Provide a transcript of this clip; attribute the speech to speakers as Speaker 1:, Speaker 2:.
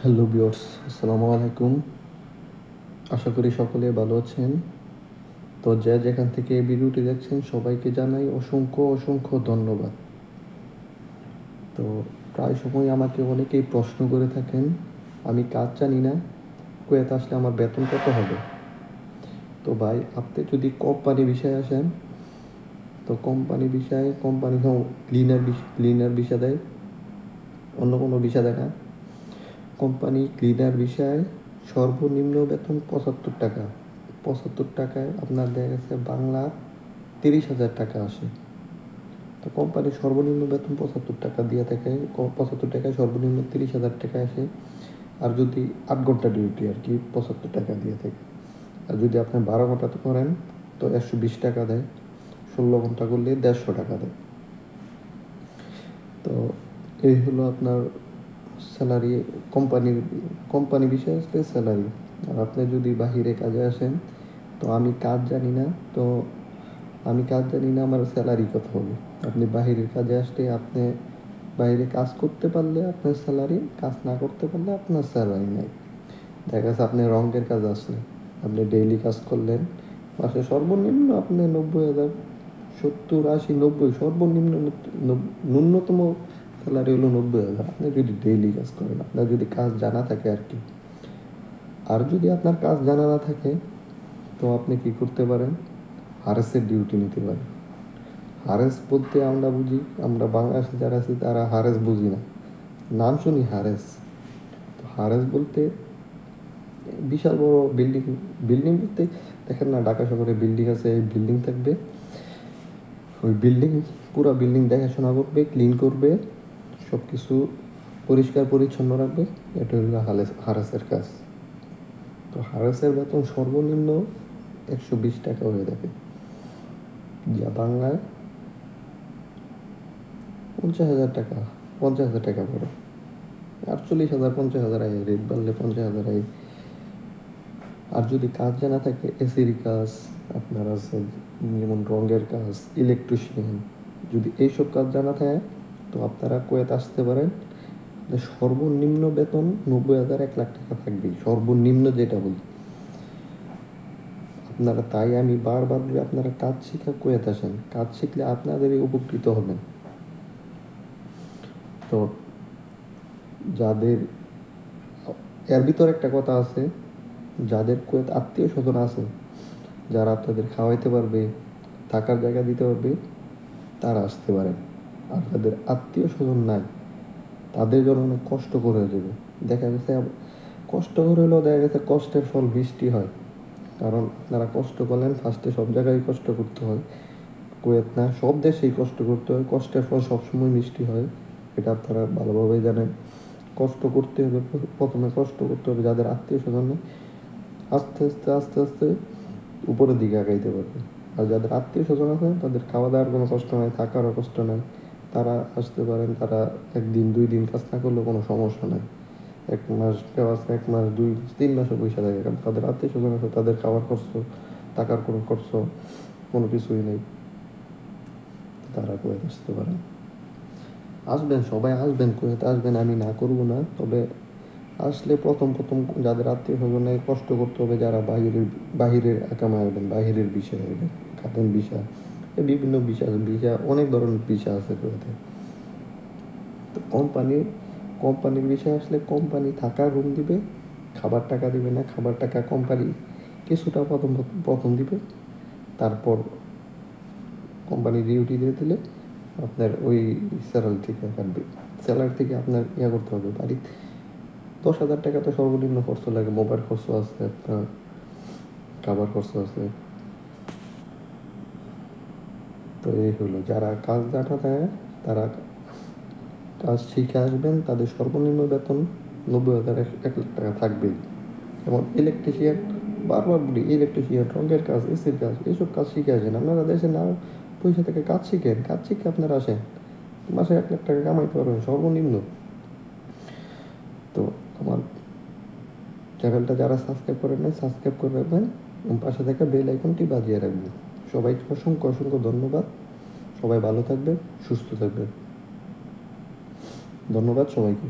Speaker 1: Hello viewers, আসসালামু আলাইকুম। আশা করি সকলে ভালো আছেন। তো যে যেখান থেকে এই ভিডিওটি দেখছেন সবাইকে জানাই অসংখ্য অসংখ্য ধন্যবাদ। তো প্রায় সময় আমাকে অনেকেই প্রশ্ন করে থাকেন, আমি কাজ জানি না, কুয়েতে আসলে আমার বেতন কত হবে? তো ভাই, আপনি যদি কোম্পানি বিষয়ে আসেন, তো কোম্পানি বিষয়ে কোম্পানি ক্লিনার বিষয় দেয়, অন্য কোনো বিষয় দেয় না। কোম্পানি ক্লিনার বিষয়ে সর্বনিম্ন বেতন ৭৫ টাকা। ৭৫ টাকায় আপনার দেখা গেছে বাংলা ৩০,০০০ টাকা আসে। তো কোম্পানির সর্বনিম্ন বেতন ৭৫ টাকা দিয়ে থাকে। ৭৫ টাকায় সর্বনিম্ন ৩০,০০০ টাকা আসে। আর যদি ৮ ঘন্টা ডিউটি আর কি, ৭৫ টাকা দিয়ে থাকে। আর যদি আপনি ১২ ঘন্টা করেন তো ১২০ টাকা দেয়। ১৬ ঘন্টা করলে ১৫০ টাকা দেয়। তো এই হলো আপনার স্যালারি। কোম্পানির কোম্পানি বিষয়ে আসলে স্যালারি। আর আপনি যদি বাহিরে কাজে আসেন, তো আমি কাজ জানি না আমার স্যালারি কত হবে। আপনি বাহিরের কাজে আসলে আপনি বাইরে কাজ করতে পারলে আপনার স্যালারি, কাজ না করতে পারলে আপনার স্যালারি নেই। দেখা যাচ্ছে আপনি রঙের কাজ আসলেন, আপনি ডেইলি কাজ করলেন, মাসে সর্বনিম্ন আপনি ৯০,০০০, ৭০, ৮০, ৯০, সর্বনিম্ন ন্যূনতম স্যালারি হলো ৯০,০০০। আপনি যদি ডেইলি কাজ করেন, আপনার যদি কাজ জানা থাকে আর কি। আর যদি আপনার কাজ জানা না থাকে, তো আপনি কি করতে পারেন, হারেসের ডিউটি নিতে পারেন। হারেস বলতে আমরা বাংলাদেশে যারা আছি তারা হারেস বুঝি না, নাম শুনি হারেস। তো হারেস বলতে বিশাল বড় বিল্ডিং। বিল্ডিং বলতে দেখেন না, ঢাকা শহরে বিল্ডিং আছে, এই বিল্ডিং থাকবে, ওই বিল্ডিং, পুরো বিল্ডিং দেখাশোনা করবে, ক্লিন করবে, সব কিছু পরিষ্কার পরিচ্ছন্ন রাখবে। এটা হলো হারেসের কাজ। তো হারেসের বেতন সর্বনিম্ন ১২০ টাকা হয়ে থাকে, যা বাংলায় ৫০,০০০ টাকা, ৫০,০০০ টাকা পড়ে। ৪৮,০০০, ৫০,০০০ আয়, রেট বাড়লে ৫০,০০০ আয়। আর যদি কাজ জানা থাকে, এসির কাজ আপনার আছে, যেমন রঙের কাজ, ইলেকট্রিশিয়ান, যদি এইসব কাজ জানা থাকে, তো আপনারা কুয়েত আসতে পারেন। সর্বনিম্ন বেতন ৯০,০০০, ১,০০,০০০ থাকবেই, সর্বনিম্ন যেটা বলি আপনারা। তাই আমি বারবার বলি, আপনারা কাজ শিখা কুয়েত আসেন, কাজ শিখলে আপনাদেরই উপকৃত হবেন। তো যাদের, এর ভিতর একটা কথা আছে, যাদের কুয়েত আত্মীয় স্বজন আছে, যারা আপনাদের খাওয়াইতে পারবে, থাকার জায়গা দিতে পারবে, তারা আসতে পারেন। আর যাদের আত্মীয় স্বজন নাই, তাদের জন্য অনেক কষ্ট করে যাবে। দেখা গেছে কষ্ট করে হলেও দেখা গেছে কষ্টের ফল বৃষ্টি হয়। কারণ আপনারা কষ্ট করলেন, ফার্স্টে সব জায়গায় কষ্ট করতে হয়, কুয়েত না সব দেশেই কষ্ট করতে হয়, কষ্টের ফল সবসময় মিষ্টি হয়, এটা আপনারা ভালোভাবেই জানেন। কষ্ট করতে হবে, প্রথমে কষ্ট করতে হবে। যাদের আত্মীয় স্বজন নেই, আস্তে আস্তে আস্তে আস্তে উপরের দিকে আগাইতে পারবে। আর যাদের আত্মীয় স্বজন আছে, তাদের খাওয়া দাওয়ার কোনো কষ্ট নাই, থাকারও কষ্ট নাই, তারা আসতে পারেন। তারা ১ দিন ২ দিন কাজ না করলেও কোনো সমস্যা নাই। ১ মাস কেউ আছে, ১ মাস, ২ মাস, ৩ মাসও পয়সা থাকে, কারণ তাদের আত্মীয় স্বজন আছে, তাদের খাওয়ার খরচ, টাকার কোনো খরচ, কোনো কিছুই নেই। তারা কুয়েত আসতে পারেন। আসবেন, সবাই আসবেন, কুয়েত আসবেন, আমি না করবো না। তবে আসলে প্রথম প্রথম যাদের আত্মীয় স্বজন নেই, কষ্ট করতে হবে। যারা বাহিরের একামায় আসবেন, বাহিরের বিষয় আসবেন, খাতেন বিষয়, বিভিন্ন বিষয়, অনেক ধরনের বিষয় আছে কুয়েতে। তো কোম্পানির বিষয় আসলে কোম্পানি থাকার রুম দিবে, খাবার টাকা দিবে না, খাবার টাকা কোম্পানি কিছুটা প্রথম প্রথম দিবে। তারপর কোম্পানি ডিউটি দিয়ে দিলে আপনার ওই স্যালারি থেকে কাটবে। স্যালারি থেকে আপনার করতে হবে, বাড়ি ১০,০০০ টাকা তো সর্বনিম্ন খরচ লাগে, মোবাইল খরচ আছে, আপনার খাবার খরচ আছে। তো এই হলো, যারা কাজ জানা থাকে তারা কাজ শিখে আসবেন, তাদের সর্বনিম্ন বেতন ৯০,০০০, ১,০০,০০০ থাকবেই। যেমন ইলেকট্রিশিয়ান, বারবার বলি, ইলেকট্রিশিয়ান, রঙের কাজ, এসির কাজ, এইসব কাজ শিখে আসেন। আপনারা দেশে না পয়সা থেকে কাজ শিখেন, কাজ শিখে আপনারা আসেন, মাসে ১,০০,০০০ কামাইতে পারবেন সর্বনিম্ন। তো আমার চ্যানেলটা যারা সাবস্ক্রাইব করেন নাই, সাবস্ক্রাইব করে রাখবেন এবং পাশে থাকা বেল আইকনটি বাজিয়ে রাখবেন। সবাইকে অসংখ্য অসংখ্য ধন্যবাদ। সবাই ভালো থাকবেন, সুস্থ থাকবেন। ধন্যবাদ সবাইকে।